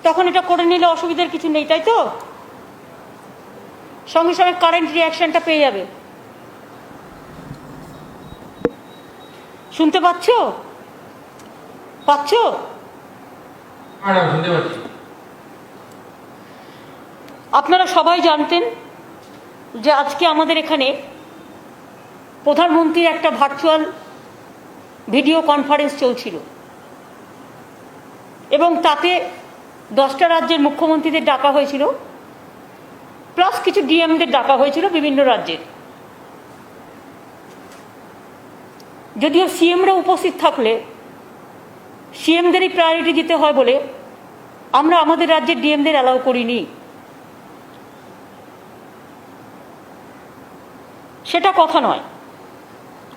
তখন এটা করে নিলে অসুবিধার কিছু নেই, তাই তো? সঙ্গে সঙ্গে কারেন্ট রিয়াকশনটা পেয়ে যাবে। শুনতে পাচ্ছ? আপনারা সবাই জানতেন যে আজকে আমাদের এখানে প্রধানমন্ত্রীর একটা ভার্চুয়াল ভিডিও কনফারেন্স চলছিল এবং তাতে 10টা রাজ্যের মুখ্যমন্ত্রীদের ডাকা হয়েছিল, প্লাস কিছু ডিএমদের ডাকা হয়েছিল বিভিন্ন রাজ্যের। যদিও সিএমরা উপস্থিত থাকলে সিএমদেরই প্রায়োরিটি দিতে হয় বলে আমরা আমাদের রাজ্যের ডিএমদের অ্যালাউ করিনি। সেটা কথা নয়,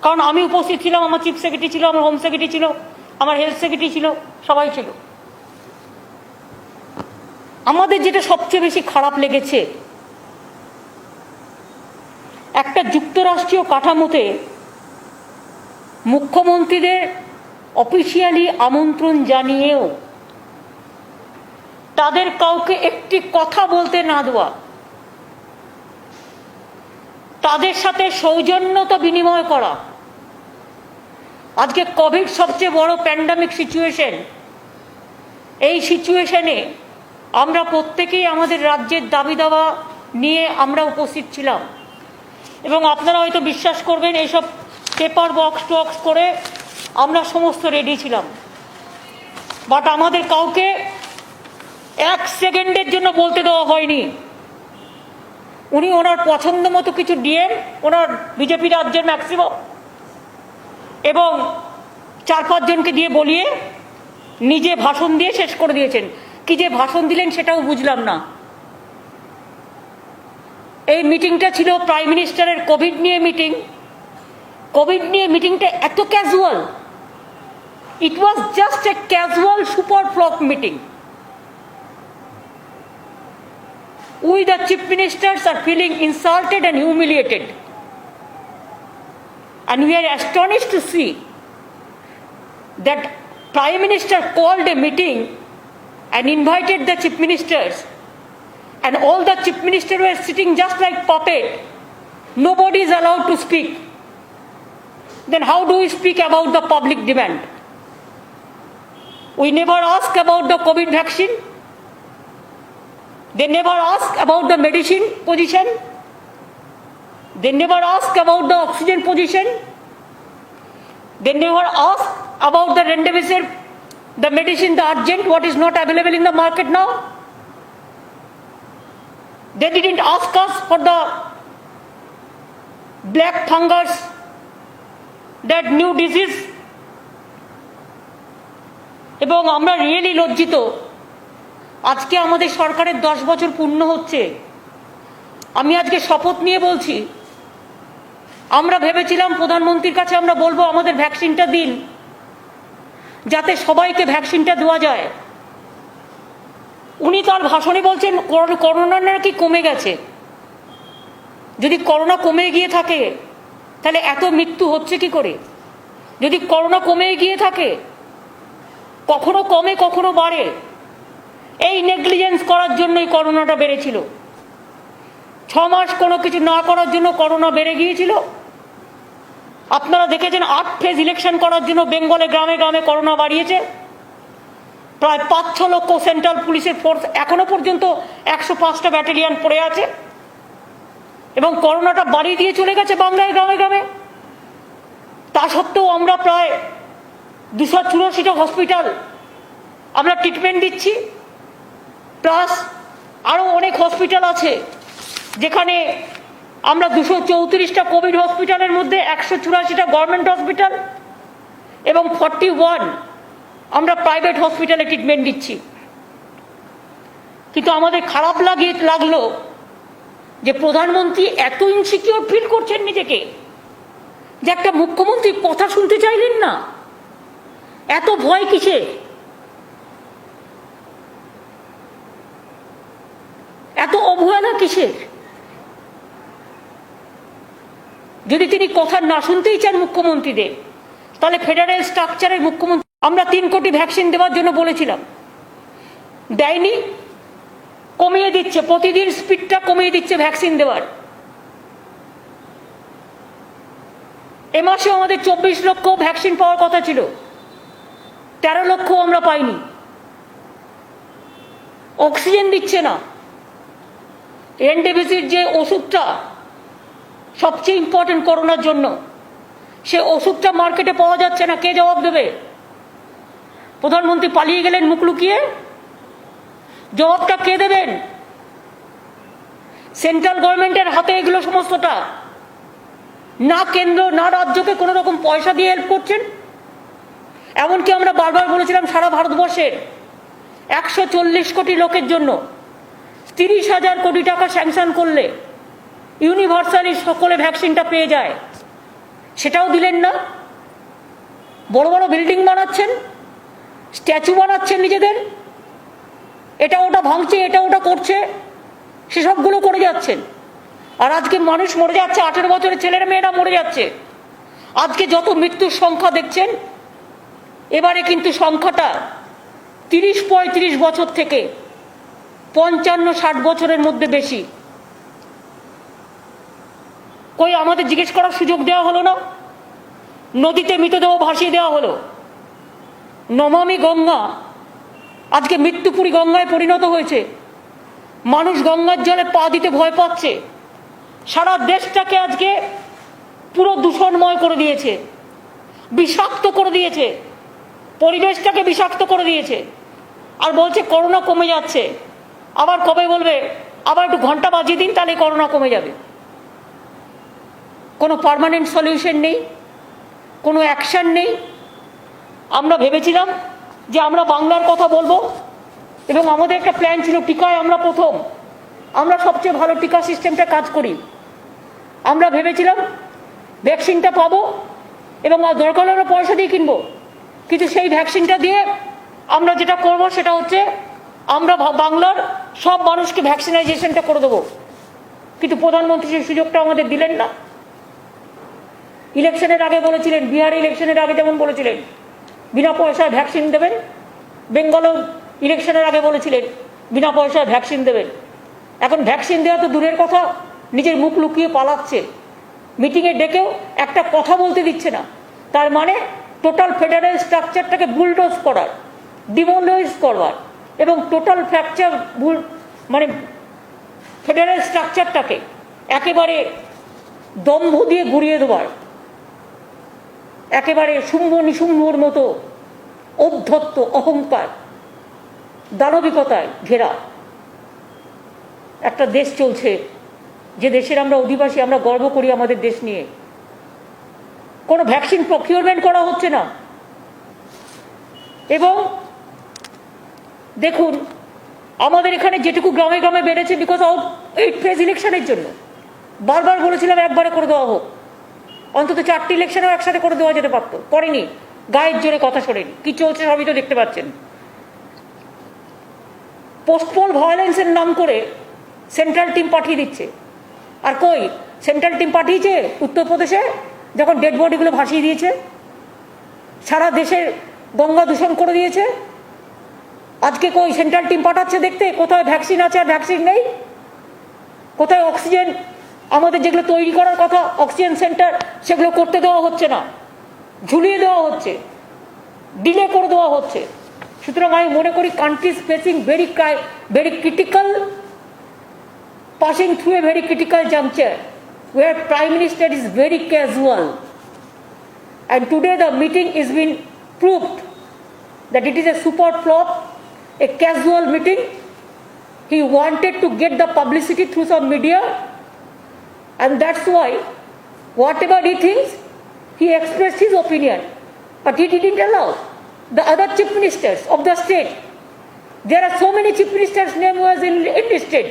কারণ আমি উপস্থিত ছিলাম, আমার চিফ সেক্রেটারি ছিল, আমার হোম সেক্রেটারি ছিল, আমার হেলথ সেক্রেটারি ছিল, সবাই ছিল। আমাদের যেটা সবচেয়ে বেশি খারাপ লেগেছে, একটা যুক্তরাষ্ট্রীয় কাঠামোতে মুখ্যমন্ত্রীদের অফিসিয়ালি আমন্ত্রণ জানিয়েও তাদের কাউকে একটি কথা বলতে না দেওয়া, তাদের সাথে সৌজন্যতা বিনিময় করা। আজকে কোভিড সবচেয়ে বড় প্যান্ডামিক সিচুয়েশন, এই সিচুয়েশনে আমরা প্রত্যেকেই আমাদের রাজ্যের দাবি দাওয়া নিয়ে আমরা উপস্থিত ছিলাম এবং আপনারা হয়তো বিশ্বাস করবেন এইসব পেপার বক্স টক্স করে আমরা সমস্ত রেডি ছিলাম। বাট আমাদের কাউকে 1 সেকেন্ডের জন্য বলতে দেওয়া হয়নি। উনি ওনার পছন্দ মতো কিছু ডিএম, ওনার বিজেপি রাজ্যের ম্যাক্সিমাম এবং 4-5 জনকে দিয়ে বলিয়ে নিজে ভাষণ দিয়ে শেষ করে দিয়েছেন। কি যে ভাষণ দিলেন সেটাও বুঝলাম না। এই মিটিংটা ছিল প্রাইম মিনিস্টারের কোভিড নিয়ে মিটিং। কোভিড নিয়ে মিটিংটা এত casual, it was just a casual super flock meeting. We the chief ministers are feeling insulted and humiliated, and we are astonished to see that Prime Minister called a meeting and invited the chief ministers, and all the chief ministers were sitting just like puppet. Nobody is allowed to speak. Then how do we speak about the public demand? We never ask about the COVID vaccine. They never ask about the medicine position. They never ask about the oxygen position. They never ask about the remdesivir, the medicine, the urgent, what is not available in the market now. They didn't ask us for the black fungus, that new disease. এবং আমরা really লজ্জিত। আজকে আমাদের সরকারের 10 বছর পূর্ণ হচ্ছে। আমি আজকে শপথ নিয়ে বলছি, আমরা ভেবেছিলাম প্রধানমন্ত্রীর কাছে আমরা বলবো আমাদের ভ্যাকসিনটা দিন, যাতে সবাইকে ভ্যাকসিনটা দেওয়া যায়। উনি তার ভাষণে বলছেন করোনা নাকি কমে গেছে। যদি করোনা কমে গিয়ে থাকে তাহলে এত মৃত্যু হচ্ছে কি করে? যদি করোনা কমে গিয়ে থাকে, কখনো কমে কখনো বাড়ে, এই নেগলিজেন্স করার জন্যই করোনাটা বেড়েছিল। 6 মাস কোনো কিছু না করার জন্য করোনা বেড়ে গিয়েছিল। আপনারা দেখেছেন 8 ফেজ ইলেকশন করার জন্য বেঙ্গলে গ্রামে গ্রামে করোনা বাড়িয়েছে। প্রায় 5-6 লক্ষ সেন্ট্রাল পুলিশের ফোর্স এখনো পর্যন্ত 105টা ব্যাটালিয়ন পড়ে আছে এবং করোনাটা বাড়িয়ে দিয়ে চলে গেছে বাংলায় গ্রামে গ্রামে। তা সত্ত্বেও আমরা প্রায় 284টা হসপিটাল আমরা ট্রিটমেন্ট দিচ্ছি, প্লাস আরও অনেক হসপিটাল আছে যেখানে আমরা 234টা কোভিড হসপিটালের মধ্যে 184টা গভর্নমেন্ট হসপিটাল এবং 41 আমরা প্রাইভেট হসপিটালে ট্রিটমেন্ট দিচ্ছি। কিন্তু আমাদের খারাপ লাগলো যে প্রধানমন্ত্রী এত ইনসিকিউর ফিল করছেন নিজেকে যে একটা মুখ্যমন্ত্রী কথা শুনতে চাইলেন না। এত ভয় কিসে? এত অবহেলা কিসের? যদি তিনি কথা না শুনতেই চান মুখ্যমন্ত্রীদের, তাহলে ফেডারেল স্ট্রাকচারের মুখ্যমন্ত্রী আমরা 3 কোটি ভ্যাকসিন দেওয়ার জন্য বলেছিলাম। দেয়নি, কমিয়ে দিচ্ছে, প্রতিদিন স্পিডটা কমিয়ে দিচ্ছে ভ্যাকসিন দেওয়ার। এ মাসে আমাদের 24 লক্ষ ভ্যাকসিন পাওয়ার কথা ছিল, 13 লক্ষ আমরা পাইনি। অক্সিজেন দিচ্ছে না। রেমডেসিভির যে ওষুধটা সবচেয়ে ইম্পর্টেন্ট করোনার জন্য, সে ওষুধটা মার্কেটে পাওয়া যাচ্ছে না। কে জবাব দেবে? প্রধানমন্ত্রী পালিয়ে গেলেন মুখ লুকিয়ে। জবাবটা কে দেবেন? সেন্ট্রাল গভর্নমেন্টের হাতে এগুলো সমস্তটা। না কেন্দ্র না রাজ্যকে কোনো রকম পয়সা দিয়ে হেল্প করছেন। এমনকি আমরা বারবার বলেছিলাম সারা ভারতবর্ষের 140 কোটি লোকের জন্য 30,000 কোটি টাকা স্যাংশন করলে ইউনিভার্সালি সকলে ভ্যাকসিনটা পেয়ে যায়। সেটাও দিলেন না। বড় বড় বিল্ডিং বানাচ্ছেন, স্ট্যাচু বানাচ্ছেন নিজেদের, এটা ওটা ভাঙছে, এটা ওটা করছে, সেসবগুলো করে যাচ্ছেন। আর আজকে মানুষ মরে যাচ্ছে, 18 বছরের ছেলেরা মেয়েরা মরে যাচ্ছে। আজকে যত মৃত্যুর সংখ্যা দেখছেন, এবারে কিন্তু সংখ্যাটা 30-35 বছর থেকে 55-60 বছরের মধ্যে বেশি। কই আমাদের জিজ্ঞেস করার সুযোগ দেওয়া হলো না? নদীতে মৃতদেহ ভাসিয়ে দেওয়া হলো। নমামি গঙ্গা আজকে মৃত্যুপুরী গঙ্গায় পরিণত হয়েছে। মানুষ গঙ্গার জলে পা দিতে ভয় পাচ্ছে। সারা দেশটাকে আজকে পুরো দূষণময় করে দিয়েছে, বিষাক্ত করে দিয়েছে, পরিবেশটাকে বিষাক্ত করে দিয়েছে। আর বলছে করোনা কমে যাচ্ছে। আবার কবে বলবে আবার একটু ঘন্টা বাজিয়ে দিন, তাহলে করোনা কমে যাবে। কোনো পার্মানেন্ট সলিউশন নেই, কোনো অ্যাকশন নেই। আমরা ভেবেছিলাম যে আমরা বাংলার কথা বলবো এবং আমাদের একটা প্ল্যান ছিল, টিকায় আমরা প্রথম, আমরা সবচেয়ে ভালো টিকা সিস্টেমটা কাজ করি। আমরা ভেবেছিলাম ভ্যাকসিনটা পাবো এবং দরকার হলে আমরা পয়সা দিয়ে কিনবো। কিন্তু সেই ভ্যাকসিনটা দিয়ে আমরা যেটা করব সেটা হচ্ছে আমরা বাংলার সব মানুষকে ভ্যাকসিনাইজেশনটা করে দেবো। কিন্তু প্রধানমন্ত্রী সেই সুযোগটা আমাদের দিলেন না। ইলেকশনের আগে বলেছিলেন, বিহার ইলেকশনের আগে যেমন বলেছিলেন বিনা পয়সায় ভ্যাকসিন দেবেন, বেঙ্গলও ইলেকশনের আগে বলেছিলেন বিনা পয়সায় ভ্যাকসিন দেবেন। এখন ভ্যাকসিন দেওয়া তো দূরের কথা, নিজের মুখ লুকিয়ে পালাচ্ছে। মিটিংয়ে ডেকেও একটা কথা বলতে দিচ্ছে না। তার মানে টোটাল ফেডারেল স্ট্রাকচারটাকে বুলডোজ করার, ডিমোলাইজ করবার এবং টোটাল ফ্র্যাকচার মানে ফেডারেল স্ট্রাকচারটাকে একেবারে দম্ভ দিয়ে গুড়িয়ে দেওয়ার, একেবারে শুম্ভ নিশুম্ভর মতো ঔদ্ধত্য, অহংকার, দানবিকতায় ঘেরা একটা দেশ চলছে, যে দেশের আমরা অধিবাসী। আমরা গর্ব করি আমাদের দেশ নিয়ে। কোনো ভ্যাকসিন প্রকিউরমেন্ট করা হচ্ছে না। এবং দেখুন আমাদের এখানে যেটুকু গ্রামে গ্রামে বেড়েছে বিকজ অফ 8 ফেজ ইলেকশনের জন্য। বারবার বলেছিলাম একবারে করে দেওয়া হোক, অন্তত 4টি ইলেকশনেও একসাথে করে দেওয়া যেতে পারত, করেনি। গায়ের জোরে কথা শোনেনি। কি চলছে সবই তো দেখতে পাচ্ছেন। পোস্টপোল ভায়োলেন্সের নাম করে সেন্ট্রাল টিম পাঠিয়ে দিচ্ছে। আর কই সেন্ট্রাল টিম পাঠিয়েছে উত্তরপ্রদেশে, যখন ডেড বডিগুলো ভাসিয়ে দিয়েছে, সারা দেশের গঙ্গা দূষণ করে দিয়েছে। আজকে কই সেন্ট্রাল টিম পাঠাচ্ছে দেখতে কোথায় ভ্যাকসিন আছে আর ভ্যাকসিন নেই, কোথায় অক্সিজেন আমাদের যেগুলো তৈরি করার কথা অক্সিজেন সেন্টার, সেগুলো করতে দেওয়া হচ্ছে না, ঝুলিয়ে দেওয়া হচ্ছে, ডিলে করে দেওয়া হচ্ছে। সুতরাং আমি মনে করি country is facing very critical, passing through a very critical juncture where Prime Minister is very casual, and today the meeting is been proved that it is a super flop, a casual meeting. He wanted to get the publicity through some media, and that's why whatever he thinks, he expressed his opinion, but he didn't allow the other chief ministers of the state. There are so many chief ministers' name was enlisted,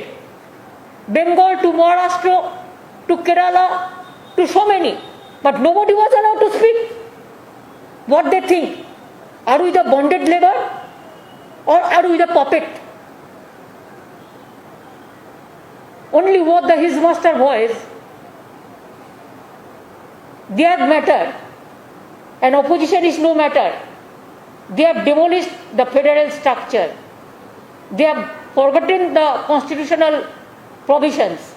Bengal to Maharashtra to Kerala to so many, but nobody was allowed to speak what they think. Are we the bonded labor or are we the puppet? Only what his master voice, their matter, and opposition is no matter. They have demolished the federal structure. They have forgotten the constitutional provisions.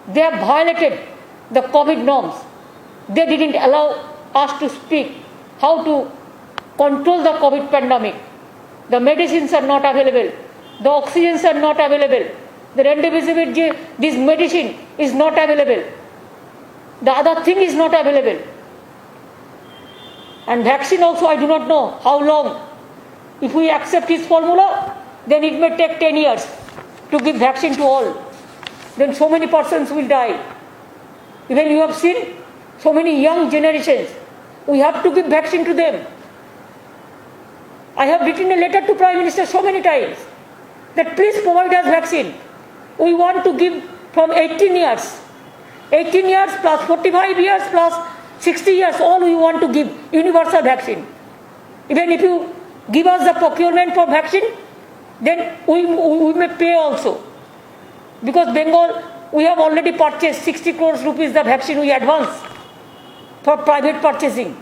They have violated the COVID norms. They didn't allow us to speak how to control the COVID pandemic. The medicines are not available. The oxygens are not available. The remdesivir, this medicine is not available. The other thing is not available. And vaccine also, I do not know how long. If we accept his formula, then it may take 10 years to give vaccine to all. Then so many persons will die. Even you have seen so many young generations. We have to give vaccine to them. I have written a letter to Prime Minister so many times that please provide us vaccine. We want to give from 18 years. 18 years plus 45 years plus 60 years, all we want to give universal vaccine. Even if you give us the procurement for vaccine, then we may pay also. Because Bengal, we have already purchased 60 crores rupees the vaccine we advance for private purchasing.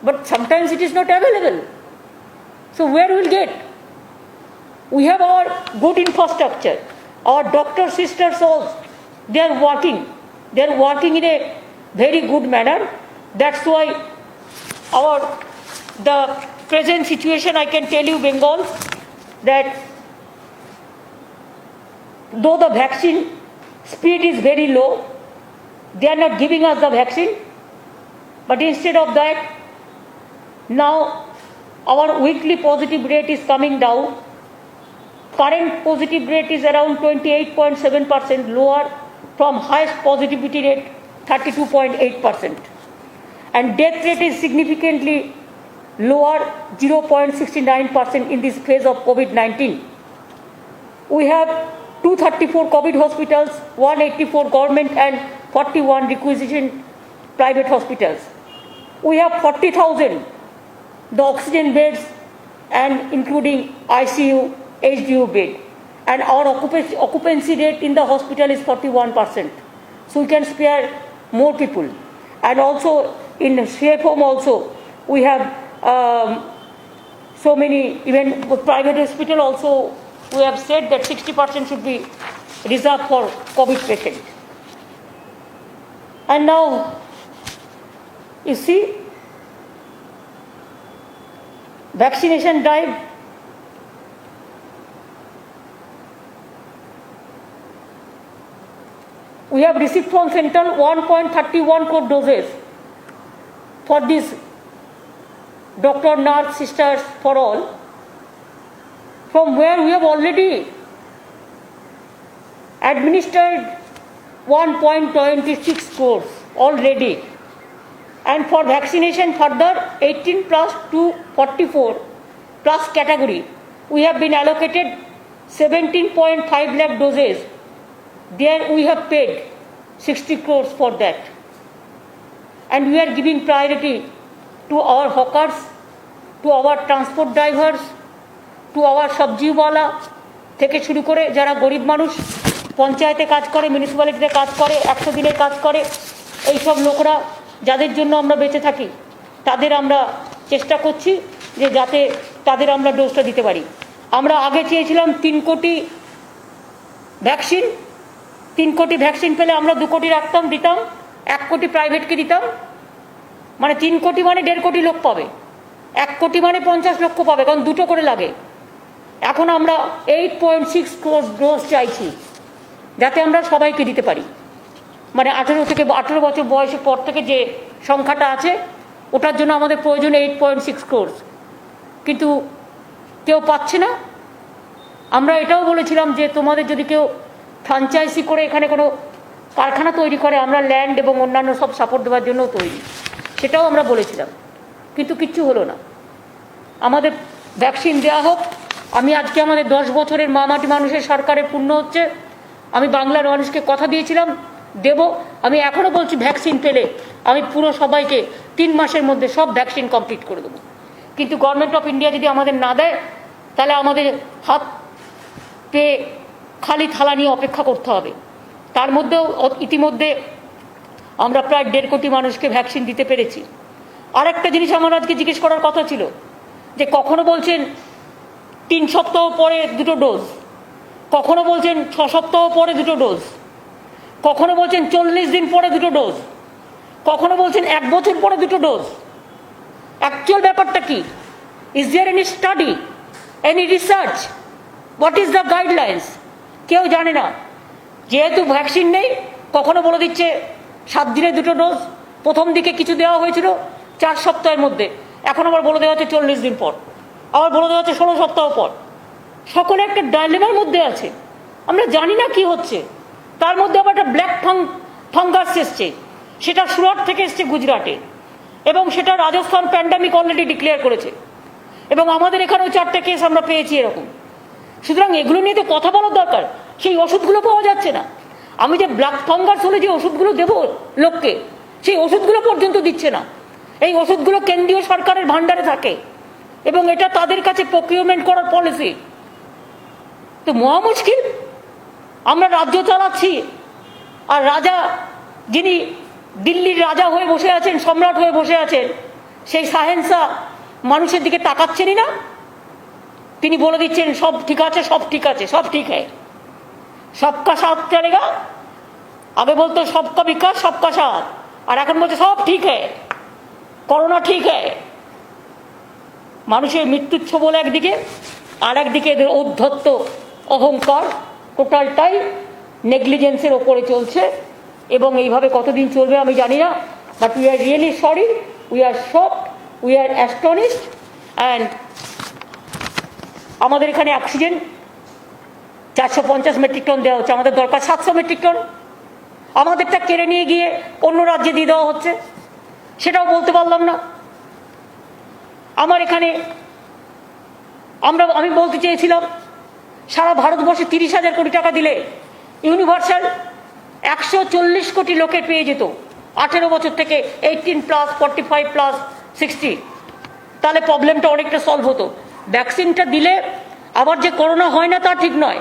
But sometimes it is not available. So where will get? We have our good infrastructure. Our doctors, sisters, all, they are working. They are working in a very good manner. That's why the present situation, I can tell you, Bengal, that though the vaccine speed is very low, they are not giving us the vaccine. But instead of that, now our weekly positive rate is coming down. Current positive rate is around 28.7%, lower from highest positivity rate 32.8%. And death rate is significantly lower, 0.69% in this phase of COVID-19. We have 234 COVID hospitals, 184 government and 41 requisition private hospitals. We have 40,000 the oxygen beds and including ICU, HDU bed. And our occupancy rate in the hospital is 41%. So we can spare more people. And also in safe home also, we have so many, even private hospital also, we have said that 60% should be reserved for COVID patients. And now, you see, vaccination drive, we have received from Central 1.31 crore doses for this doctor, nurse, sisters, for all, from where we have already administered 1.26 crores already. And for vaccination further 18 plus to 44 plus category, we have been allocated 17.5 lakh doses. There we have paid 60 crores for that. And we are giving priority to our hawkers, to our transport drivers, to our sabjiwala, থেকে শুরু করে যারা গরিব মানুষ পঞ্চায়েতে কাজ করে, মিউনিসিপ্যালিটিতে কাজ করে, 100 দিনের কাজ করে, এই সব লোকরা যাদের জন্য আমরা বেঁচে থাকি, তাদের আমরা চেষ্টা করছি যে যাতে তাদের আমরা ডোজটা দিতে পারি। আমরা আগে চেয়েছিলাম 3 কোটি ভ্যাকসিন, 3 কোটি ভ্যাকসিন পেলে আমরা 2 কোটি রাখতাম, দিতাম, 1 কোটি প্রাইভেটকে দিতাম, মানে 3 কোটি মানে 1.5 কোটি লোক পাবে, 1 কোটি মানে 50 লক্ষ পাবে, কারণ 2টো করে লাগে। এখন আমরা 8.6 crore ডোজ চাইছি যাতে আমরা সবাইকে দিতে পারি। মানে 18 বছর বয়সের পর থেকে যে সংখ্যাটা আছে ওটার জন্য আমাদের প্রয়োজন 8.6 crore, কিন্তু কেউ পাচ্ছে না। আমরা এটাও বলেছিলাম যে তোমাদের যদি কেউ ফ্র্যাঞ্চাইজি করে এখানে কোনো কারখানা তৈরি করে, আমরা ল্যান্ড এবং অন্যান্য সব সাপোর্ট দেওয়ার জন্য তৈরি, সেটাও আমরা বলেছিলাম, কিন্তু কিচ্ছু হলো না। আমাদের ভ্যাকসিন দেওয়া হোক। আমি আজকে আমাদের 10 বছরের মামাটি মানুষের সরকারের পূর্ণ হচ্ছে, আমি বাংলার মানুষকে কথা দিয়েছিলাম দেব। আমি এখনও বলছি ভ্যাকসিন পেলে আমি পুরো সবাইকে 3 মাসের মধ্যে সব ভ্যাকসিন কমপ্লিট করে দেবো। কিন্তু গভর্নমেন্ট অফ ইন্ডিয়া যদি আমাদের না দেয় তাহলে আমাদের হাত পেয়ে খালি থালা নিয়ে অপেক্ষা করতে হবে। তার মধ্যেও ইতিমধ্যে আমরা প্রায় 1.5 কোটি মানুষকে ভ্যাকসিন দিতে পেরেছি। আরেকটা জিনিস আমার আজকে জিজ্ঞেস করার কথা ছিল যে কখনো বলছেন 3 সপ্তাহ পরে 2টো ডোজ, কখনো বলছেন 6 সপ্তাহ পরে 2টো ডোজ, কখনো বলছেন 40 দিন পরে 2টো ডোজ, কখনো বলছেন 1 বছর পরে 2টো ডোজ। অ্যাকচুয়াল ব্যাপারটা কি? Is there any study, any research? What is the guidelines? কেউ জানে না। যেহেতু ভ্যাকসিন নেই, কখনো বলে দিচ্ছে 7 দিনে 2টো ডোজ, প্রথম দিকে কিছু দেওয়া হয়েছিল 4 সপ্তাহের মধ্যে, এখন আবার বলে দেওয়া হচ্ছে 40 দিন পর, আবার বলে দেওয়া হচ্ছে 16 সপ্তাহ পর। সকলে একটা ডাইলেমার মধ্যে আছে, আমরা জানি না কি হচ্ছে। তার মধ্যে আবার একটা ব্ল্যাক ফাঙ্গাস এসছে, সেটা সুরাট থেকে এসছে গুজরাটে, এবং সেটা রাজস্থান প্যান্ডামিক অলরেডি ডিক্লেয়ার করেছে, এবং আমাদের এখানেও 4টে কেস আমরা পেয়েছি এরকম। সুতরাং এগুলো নিয়ে তো কথা বলার দরকার। সেই ওষুধগুলো পাওয়া যাচ্ছে না। আমি যে ব্ল্যাক ফাঙ্গাস হলে যে ওষুধগুলো দেবো লোককে, সেই ওষুধগুলো পর্যন্ত দিচ্ছে না। এই ওষুধগুলো কেন্দ্রীয় সরকারের ভান্ডারে থাকে এবং এটা তাদের কাছে প্রকিউরমেন্ট করার পলিসি। তো মহা মুশকিল। আমরা রাজ্য চালাচ্ছি, আর রাজা, যিনি দিল্লির রাজা হয়ে বসে আছেন, সম্রাট হয়ে বসে আছেন, সেই শাহেনশাহ মানুষের দিকে তাকাচ্ছেনই না। তিনি বলে দিচ্ছেন সব ঠিক আছে, সব ঠিক আছে, সব ঠিক है, सबका साथ चलेगा। আগে বলতো সবকা বিকাশ সবকা সাথ, আর এখন বলছে সব ঠিক है, করোনা ঠিক है। মানুষের মৃত্যুচ্ছ বলে একদিকে, আর একদিকে এদের ঔদ্ধত্য, অহংকার, টোটালটাই নেগলিজেন্সের ওপরে চলছে, এবং এইভাবে কতদিন চলবে আমি জানি না। But we are really sorry, we are shocked, we are astonished. And আমাদের এখানে অক্সিজেন 450 মেট্রিক টন দেওয়া হচ্ছে, আমাদের দরকার 700 মেট্রিক টন। আমাদেরটা কেড়ে নিয়ে গিয়ে অন্য রাজ্যে দিয়ে দেওয়া হচ্ছে, সেটাও বলতে পারলাম না। আমার এখানে আমি বলতে চেয়েছিলাম, সারা ভারতবর্ষে 30,000 কোটি টাকা দিলে ইউনিভার্সাল 140 কোটি লোকের পেয়ে যেত, 18 বছর থেকে 18+, 45+, 60। তাহলে প্রবলেমটা অনেকটা সলভ হতো। ভ্যাকসিনটা দিলে আবার যে করোনা হয় না তা ঠিক নয়,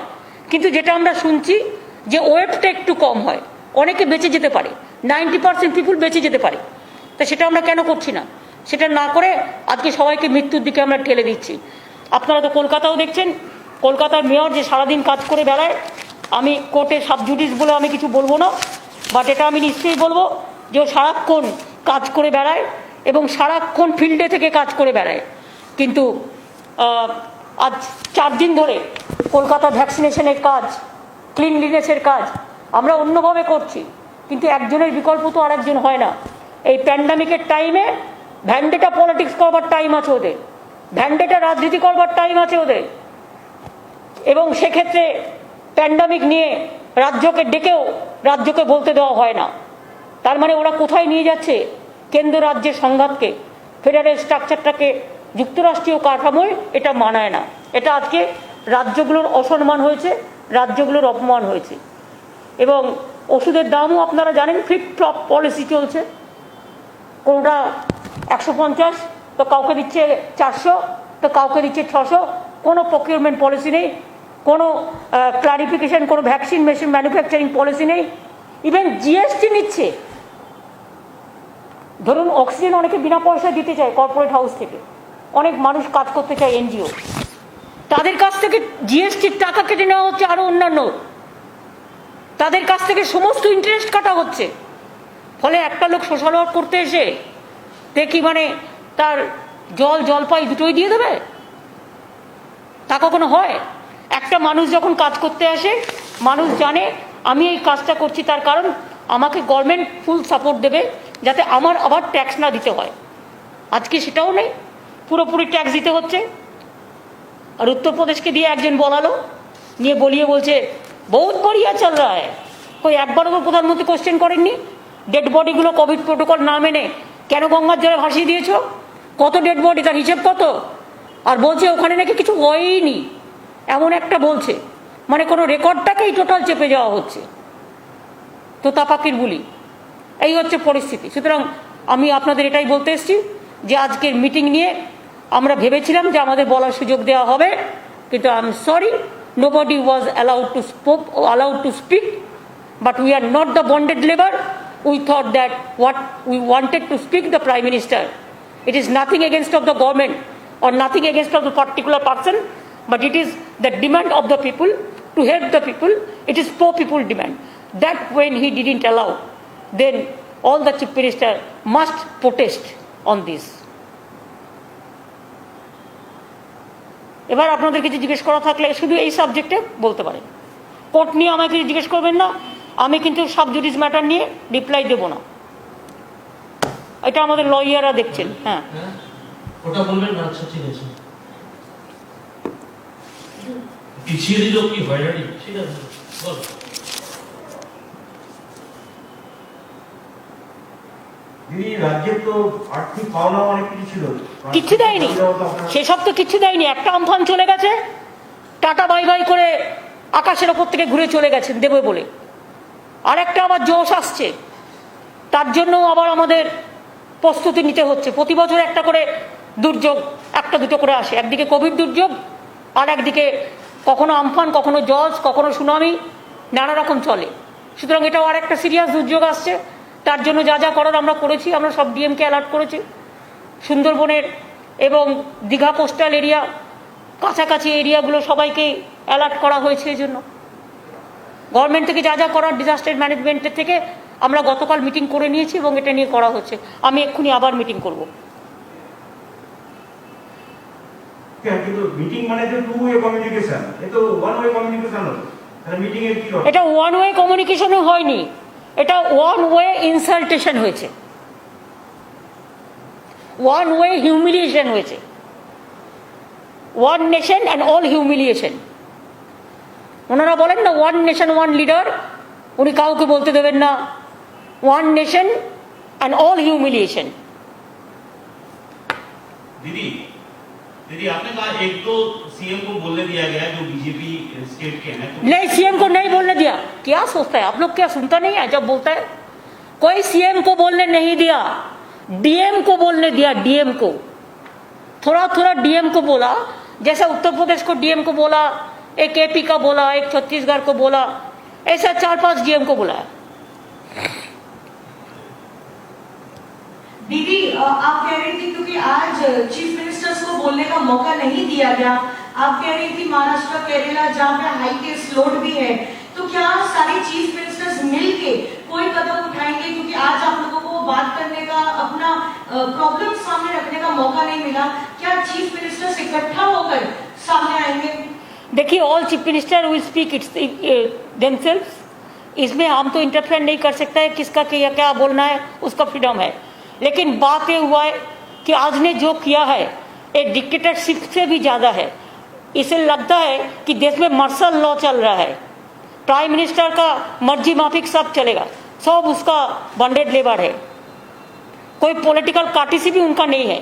কিন্তু যেটা আমরা শুনছি যে ওয়েটটা একটু কম হয়, অনেকে বেঁচে যেতে পারে, 90% পিপুল বেঁচে যেতে পারে। তা সেটা আমরা কেন করছি না? সেটা না করে আজকে সবাইকে মৃত্যুর দিকে আমরা ঠেলে দিচ্ছি। আপনারা তো কলকাতাও দেখছেন, কলকাতার মেয়র যে সারাদিন কাজ করে বেড়ায়। আমি কোর্টে সাবজুডিস বলে আমি কিছু বলবো না, বাট এটা আমি নিশ্চয়ই বলবো যে ও সারাক্ষণ কাজ করে বেড়ায় এবং সারাক্ষণ ফিল্ডে থেকে কাজ করে বেড়ায়। কিন্তু আজ 4 দিন ধরে কলকাতা ভ্যাকসিনেশনের কাজ, ক্লিনলিনেসের কাজ আমরা অন্যভাবে করছি, কিন্তু একজনের বিকল্প তো আরেকজন হয় না। এই প্যান্ডামিকের টাইমে ভ্যান্ডেটা পলিটিক্স করবার টাইম আছে ওদের, ভ্যান্ডেটা রাজনীতি করবার টাইম আছে ওদের, এবং সেক্ষেত্রে প্যান্ডামিক নিয়ে রাজ্যকে ডেকেও রাজ্যকে বলতে দেওয়া হয় না। তার মানে ওরা কোথায় নিয়ে যাচ্ছে? কেন্দ্র রাজ্যের সংঘাতকে, ফেডারেল স্ট্রাকচারটাকে, যুক্তরাষ্ট্রীয় কাঠামোয় এটা মানায় না। এটা আজকে রাজ্যগুলোর অসম্মান হয়েছে, রাজ্যগুলোর অপমান হয়েছে। এবং ওষুধের দামও আপনারা জানেন, ফ্লিপ ফ্লপ পলিসি চলছে। কোনোটা 150, তো কাউকে দিচ্ছে 400, তো কাউকে দিচ্ছে 600। কোনো প্রকিউরমেন্ট পলিসি নেই, কোনো ক্লারিফিকেশন, কোনো ভ্যাকসিন মেশিন ম্যানুফ্যাকচারিং পলিসি নেই। ইভেন জিএসটি নিচ্ছে। ধরুন অক্সিজেন অনেকে বিনা পয়সায় দিতে চায় কর্পোরেট হাউস থেকে, অনেক মানুষ কাজ করতে চায় এনজিও, তাদের কাছ থেকে জিএসটির টাকা কেটে নেওয়া হচ্ছে, আরও অন্যান্য তাদের কাছ থেকে সমস্ত ইন্টারেস্ট কাটা হচ্ছে। ফলে একটা লোক সোশ্যাল ওয়ার্ক করতে এসে দেখি মানে তার জলপাই দুটোই দিয়ে দেবে, তা কখনো হয়? একটা মানুষ যখন কাজ করতে আসে, মানুষ জানে আমি এই কাজটা করছি তার কারণ আমাকে গভর্নমেন্ট ফুল সাপোর্ট দেবে, যাতে আমার আবার ট্যাক্স না দিতে হয়। আজকে সেটাও নেই, পুরোপুরি ট্যাক্স দিতে হচ্ছে। আর উত্তরপ্রদেশকে দিয়ে একজন বলালো, নিয়ে বলিয়ে বলছে বহুত বড়িয়া চল রা হ্যায়। কই একবারও তো প্রধানমন্ত্রী কোশ্চেন করেননি? ডেড বডিগুলো কোভিড প্রোটোকল না মেনে কেন গঙ্গার জলে ভাসিয়ে দিয়েছ? কত ডেড বডি, তার হিসেব কত? আর বলছে ওখানে নাকি কিছু হয়ইনি, এমন একটা বলছে, মানে কোনো রেকর্ডটাকেই টোটাল চেপে যাওয়া হচ্ছে। তো তাপাকির বুলি, এই হচ্ছে পরিস্থিতি। সুতরাং আমি আপনাদের এটাই বলতে এসেছি যে আজকের মিটিং নিয়ে আমরা ভেবেছিলাম যে আমাদের বলার সুযোগ দেওয়া হবে, কিন্তু I am sorry, nobody was allowed to speak, but we are not the bonded labor. We thought that what we wanted to speak the Prime Minister. It is nothing against of the government or nothing against of the particular person, but it is the demand of the people to help the people. It is pro people demand. That when he didn't allow, then all the chief minister must protest on this. এবার আপনাদের কিছু জিজ্ঞেস করা থাকলে শুধু এই সাবজেক্টে বলতে পারেন। কোর্ট নিয়ে আমাকে কিছু জিজ্ঞেস করবেন না, আমি কিন্তু সাব জুডিস ম্যাটার নিয়ে রিপ্লাই দেব না। এটা আমাদের লয়াররা দেখছেন। হ্যাঁ, ওটা বলবেন না। আচ্ছা, ঠিক আছে। পিছিয়ে দিল কি হয়রানি? ঠিক আছে, বল। রাজ্যের তো আর্থিক পাওনা অনেক কিছু ছিল, কিচ্ছু দেয়নি, সেসব তো কিচ্ছু দেয়নি। একটা আমফান চলে গেছে, টাটা বাই বাই করে আকাশের ওপর থেকে ঘুরে চলে গেছেন দেবে বলে। আরেকটা আবার জোশ আসছে, তার জন্য আবার আমাদের প্রস্তুতি নিতে হচ্ছে। প্রতি বছর একটা করে দুর্যোগ, একটা দুটো করে আসে। একদিকে কোভিড দুর্যোগ, আর একদিকে কখনো আমফান, কখনো জজ, কখনো সুনামি, নানা রকম চলে। সুতরাং এটাও আর একটা সিরিয়াস দুর্যোগ আসছে। তার জন্য যা যা করার আমরা করেছি, আমরা সব ডিএমকে অ্যালার্ট করেছি। সুন্দরবনের এবং দীঘা কোস্টাল এরিয়া, কাছাকাছি এরিয়াগুলো সবাইকে অ্যালার্ট করা হয়েছে। এই জন্য গভর্নমেন্ট থেকে যা যা করার ডিজাস্টার ম্যানেজমেন্টের থেকে আমরা গতকাল মিটিং করে নিয়েছি এবং এটা নিয়ে করা হচ্ছে। আমি এক্ষুনি আবার মিটিং করব। এটা ওয়ান ওয়ে কমিউনিকেশনও হয়নি, এটা ওয়ান ওয়ে ইনসাল্টেশন হয়েছে, ওয়ান ওয়ে হিউমিলিয়েশন হয়েছে। One nation and all humiliation. ওনারা বলেন না ওয়ান নেশন ওয়ান লিডার, উনি কাউকে বলতে দেবেন না ওয়ান নেশন অ্যান্ড অল হিউमिलिएशन। दीदी दीदी आपने कहा एक तो सीएम को बोलने दिया गया जो बीजेपी स्टेट के हैं, नहीं सीएम को नहीं बोलने दिया। क्या सोचता है आप लोग, क्या सुनता नहीं है जब बोलता है? कोई सीएम को बोलने नहीं दिया, डीएम को बोलने दिया। डीएम को थोड़ा थोड़ा डीएम को बोला, जैसा उत्तर प्रदेश को डीएम को बोला, एक एपी का बोला, एक छत्तीसगढ़ को बोला, ऐसा 4-5 डीएम को बुलाया। दीदी आप कह रही थी क्योंकि आज चीफ मिनिस्टर्स को बोलने का मौका नहीं दिया गया, आप कह रही थी महाराष्ट्र केरला जहाँ पे हाई केस लोड भी है, तो क्या सारे चीफ मिनिस्टर्स मिलके कोई कदम उठाएंगे? क्योंकि आज आप लोगों को बात करने का, अपना प्रॉब्लम सामने रखने का मौका नहीं मिला, क्या चीफ मिनिस्टर्स इकट्ठा होकर सामने आएंगे? देखिए, all chief minister will speak it's themselves. इसमें हम तो इंटरफेयर नहीं कर सकता है, किसका क्या बोलना है उसका फ्रीडम है। लेकिन बात ये हुआ है कि आज ने जो किया है एक डिक्टेटरशिप से भी ज़्यादा है। इसे लगता है कि देश में मार्शल लॉ चल रहा है, प्राइम मिनिस्टर का मर्जी माफिक सब चलेगा, सब उसका बॉन्डेड लेबर है, कोई पॉलिटिकल कार्टिसी भी उनका नहीं है।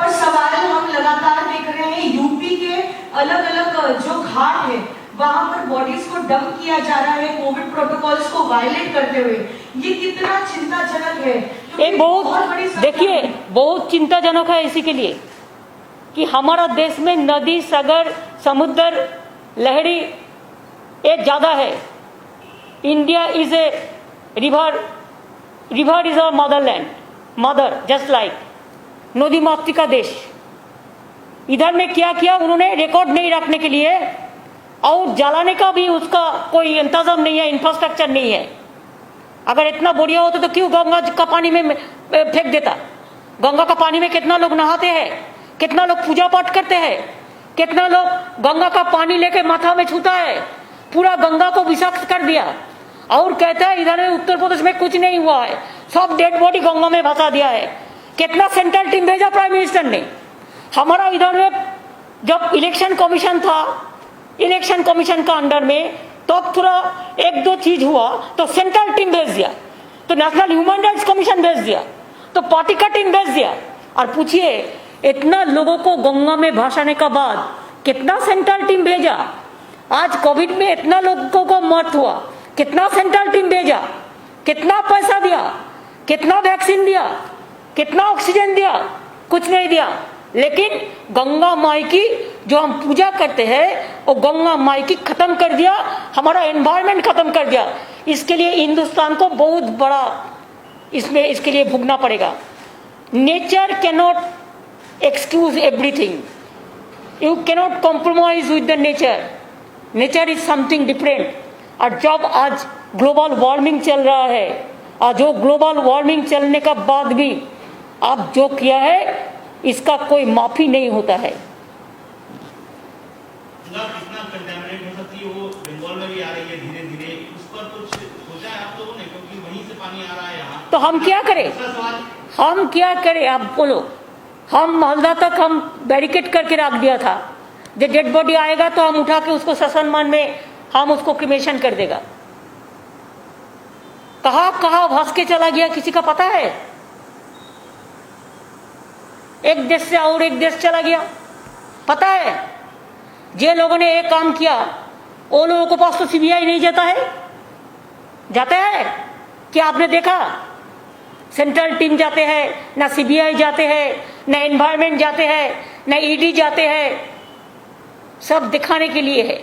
और सवाल हम लगातार देख रहे हैं, यूपी के अलग अलग जो घाट है वहां पर बॉडीज को डंप किया जा रहा है कोविड प्रोटोकॉल्स को वायलेट करते हुए। ये कितना चिंताजनक है? ये बहुत, देखिए बहुत चिंताजनक है इसी के लिए कि हमारा देश में नदी, सागर, समुद्र, लहरी ये ज्यादा है। India is a river, river is our Motherland, mother just like नदी मातृका देश। इधर में क्या किया उन्होंने रिकॉर्ड नहीं रखने के लिए, और जलाने का भी उसका कोई इंतजाम नहीं है, इंफ्रास्ट्रक्चर नहीं है। अगर इतना बढ़िया होता तो क्यों गंगा का पानी में फेंक देता? गंगा का पानी में कितना लोग नहाते हैं, कितना लोग पूजा पाठ करते हैं, कितना लोग गंगा का पानी लेके माथा में छूता है। पूरा गंगा को विषाक्त कर दिया और कहता है इधर उत्तर प्रदेश में कुछ नहीं हुआ है, सब डेड बॉडी गंगा में भसा दिया है। कितना सेंट्रल टीम भेजा प्राइम मिनिस्टर ने? हमारा इधर में जब इलेक्शन कमीशन था, इलेक्शन कमीशन का अंडर में तो थोड़ा एक दो चीज हुआ तो सेंट्रल टीम भेज दिया, तो नेशनल ह्यूमन राइट्स कमीशन भेज दिया, तो पार्टी का टीम भेज दिया। और पूछिए इतना लोगों को गंगा में भासाने का बाद कितना सेंट्रल टीम भेजा? आज कोविड में इतना लोगों को मौत हुआ, कितना सेंट्रल टीम भेजा, कितना पैसा दिया, कितना वैक्सीन दिया, कितना ऑक्सीजन दिया? कुछ नहीं दिया। लेकिन गंगा माई की जो हम पूजा करते हैं वो गंगा माई की खत्म कर दिया, हमारा एनवायरनमेंट खत्म कर दिया। इसके लिए हिंदुस्तान को बहुत बड़ा इसमें इसके लिए भुगतना पड़ेगा। Nature can not excuse everything. You cannot compromise with the nature. Nature is something different. और जब आज ग्लोबल वार्मिंग चल रहा है और जो ग्लोबल वार्मिंग चलने का बाद भी आप जो किया है इसका कोई माफी नहीं होता है। गंगा कितना कंटेमिनेट हो सकती है, वो बंगाल में भी आ रही है धीरे धीरे, उस पर कुछ सोचा है आप लोगों ने? क्योंकि वहीं से पानी आ रहा है यहाँ। तो हम क्या करें? दूसरा सवाल, हम क्या करें आप बोलो? हम मालदा तक हम बैरिकेड करके रख दिया था, जब डेड बॉडी आएगा तो हम उठा के उसको ससनमान में हम उसको क्रिमेशन कर देगा। कहां कहां भास के चला गया किसी का पता है? एक देश से और एक देश चला गया, पता है? जे लोगों ने ये काम किया वो लोगों के पास तो सीबीआई नहीं जाता है, जाता है क्या? आपने देखा? सेंट्रल टीम जाते हैं, ना सीबीआई जाते हैं, ना एनवायरमेंट जाते हैं, ना ईडी जाते हैं, सब दिखाने के लिए है।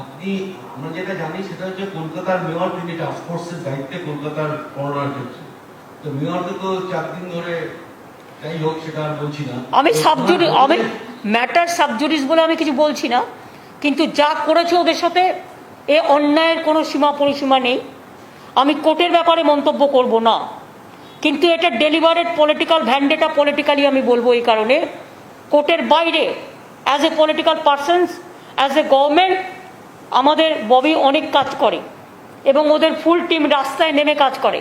আপনি আমরা যেটা জানি সেটা হচ্ছে কলকাতার মেয়র তিনি টাস্ক ফোর্সের দায়িত্বে কলকাতার করোনার ক্ষেত্রে, তো মেয়রকে তো 4 দিন ধরে, যাই হোক সেটা আর বলছি না। আমি সাবজুরি আমি ম্যাটার সাবজুরিস বলে আমি কিছু বলছি না, কিন্তু যা করেছে ওদের সাথে এ অন্যায়ের কোনো সীমা পরিসীমা নেই। আমি কোর্টের ব্যাপারে মন্তব্য করব না, কিন্তু এটা ডেলিভারেড পলিটিক্যাল ভ্যান্ডেটা, পলিটিক্যালি আমি বলবো এই কারণে কোর্টের বাইরে as a political persons, as a government আমাদের ববি অনেক কাজ করে এবং ওদের ফুল টিম রাস্তায় নেমে কাজ করে।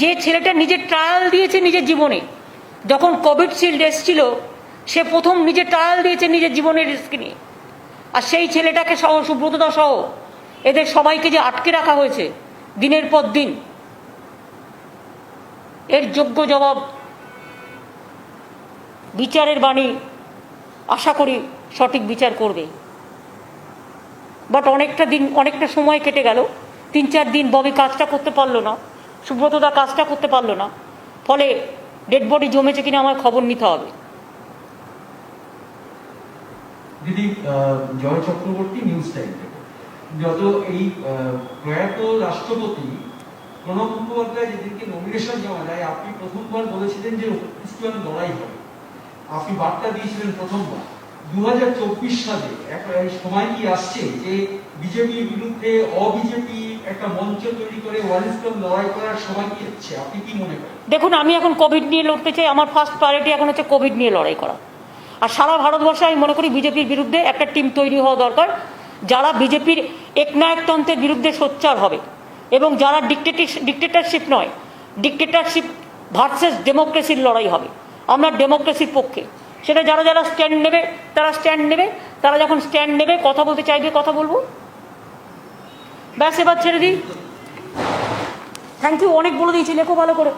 যে ছেলেটা নিজের ট্রায়াল দিয়েছে নিজের জীবনে, যখন কোভিডশিল্ড এসেছিল সে প্রথম নিজে ট্রায়াল দিয়েছে নিজের জীবনের রিস্ক নিয়ে, আর সেই ছেলেটাকে সহ সুব্রতদা সহ এদের সবাইকে যে আটকে রাখা হয়েছে দিনের পর দিন, এর যোগ্য জবাব বিচারের বাণী আশা করি সঠিক বিচার করবে। বাট অনেকটা সময় কেটে গেল, 3-4 দিন ববি কাজটা করতে পারলো না, সুব্রতদা কাজটা করতে পারলো না, ফলে ডেড বডি জমেছে কিনা আমার খবর নিতে হবে। দিদি, জয় চক্রবর্তী, নিউজ টাইম থেকে। যত এই প্রয়াত রাষ্ট্রপতি প্রণব মুখোপাধ্যায় যেদিনকে নমিনেশন জমা দেয়, আপনি প্রথমবার বলেছিলেন যে উৎকৃষ্ট লড়াই হবে, আপনি বার্তা দিয়েছিলেন প্রথমবার। 2024 সালে একটা সময় কি আসছে যে বিজেপির বিরুদ্ধে অবিজেপি একটা মঞ্চ তৈরি করে ওয়ানস্টন লড়াই করার সময় কি হচ্ছে? আপনি কি মনে করেন? দেখুন, আমি এখন কোভিড নিয়ে লড়তে চাই, আমার ফার্স্ট প্রায়োরিটি এখন হচ্ছে কোভিড নিয়ে লড়াই করা। আর সারা ভারতবর্ষে আমি মনে করি বিজেপির বিরুদ্ধে একটা টিম তৈরি হওয়া দরকার, যারা বিজেপির একনায়কতন্ত্রের বিরুদ্ধে সোচ্চার হবে এবং যারা ডিক্টেটরশিপ নয়, ডিক্টেটরশিপ ভার্সেস ডেমোক্রেসির লড়াই হবে। আমরা ডেমোক্রেসির পক্ষে, সেটা যারা যারা স্ট্যান্ড নেবে তারা স্ট্যান্ড নেবে, তারা যখন স্ট্যান্ড নেবে কথা বলতে চাইবে কথা বলবো, ব্যাস এবার ছেড়ে দিই। থ্যাংক ইউ, অনেক বলে দিয়েছি, লেখো ভালো করে।